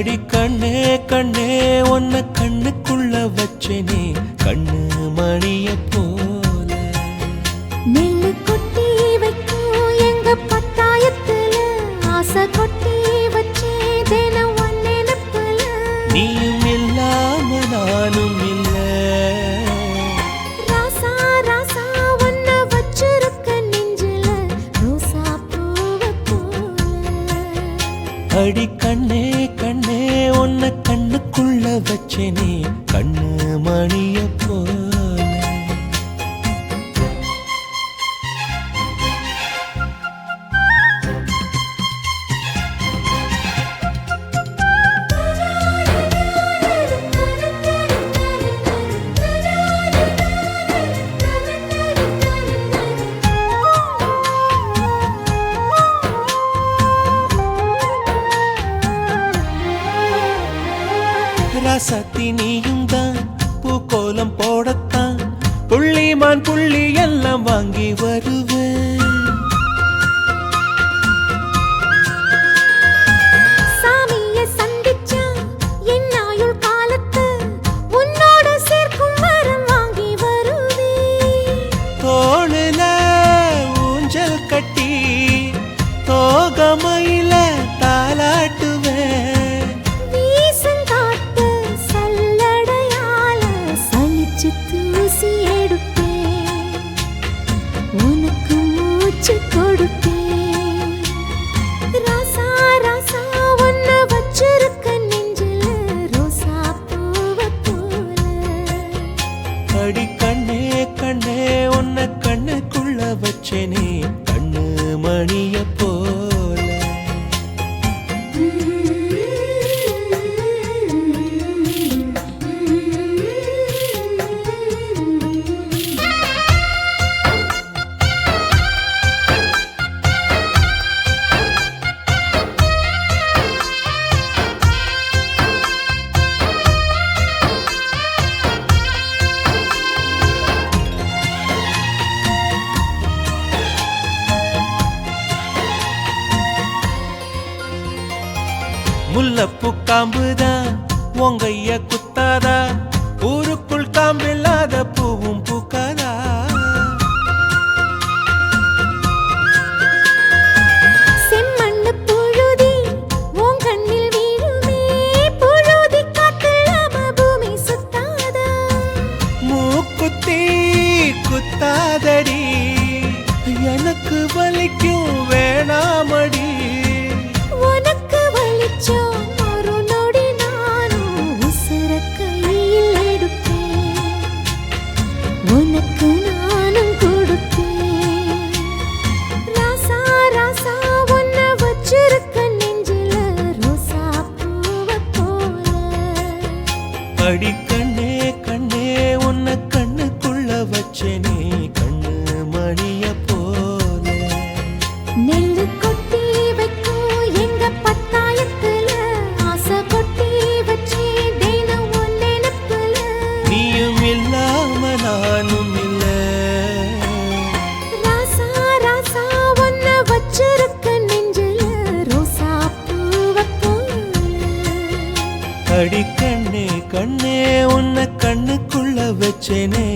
அடி கண்ணே கண்ணே உன்னை கண்ணுக்குள்ள வச்சேனே கண்ணு மணிய போல. நெல்லு கொட்டி வைக்கும் எங்க பட்டாயத்துல ஆசை கொட்டி வச்சே தினம் ஒன் நினைப்புல. நீயும் இல்லாம நானும் இல்ல. ராசா ராசா உன்னை வச்சிருக்க நெஞ்சில ரோசா பூவை போல. அடி கண்ணே கண்ணே உன்னை கண்ணுக்குள்ள வச்சேனே கண்ணு மணிய போல. ரசத்தி நீயும் தான் பூக்கோலம் போடத்தான் புள்ளிமான் புள்ளி எல்லாம் வாங்கி வருவேன். சாமியை சந்திச்சா என் ஆயுள் காலத்து உன்னோட சேர்க்கும் வரம் வாங்கி வருவேன். தோளுல ஊஞ்சல் கட்டி தோகமையில தாலாட்டுவேன். தூசி எடுப்பேன் உனக்கு மூச்சு கொடுப்பேன். ராசா ராசா உன்னை வச்சிருக்க நெஞ்சில ரோசா பூவை போல. அடி கண்ணே கண்ணே உன்னை கண்ணுக்குள்ள வச்சேனே கண்ணு மணிய போல. முல்லப்பூ காம்புதான் உங்கைய குத்தாதா ஊருக்குள் காம்பில்லாத பூவும் பூக்காதா. செம்மண்ணு புழுதி உன் கண்ணில் வீழுமே புழுதி காத்தில்லாம பூமி சுத்தாதா. மூக்குத்தி குத்தாதடி எனக்கு வலிக்கும் வேணாமடி. உனக்கு வலிச்சோம் ஒரு நொடி நானும் உசுர கையில் எடுப்பேன் உனக்கு நானும் கொடுப்பேன். ராசா ராசா உன்னை வச்சிருக்க நெஞ்சில ரோசா பூவை போல. அடி கண்ணே கண்ணே உன்னை கண்ணுக்குள்ள வச்சேனே கண்ணு மணிய போல. நெல்லு கொட்டி வைக்கும் எங்க பட்டாயத்துல ஆசை கொட்டி வச்சே தினம் ஒன் நினைப்புல. நீயும் இல்லாம நானும் இல்ல. ராசா ராசா உன்னை வச்சிருக்க நெஞ்சில ரோசா பூவை போல. அடி கண்ணே கண்ணே உன்னை கண்ணுக்குள்ள வச்சேனே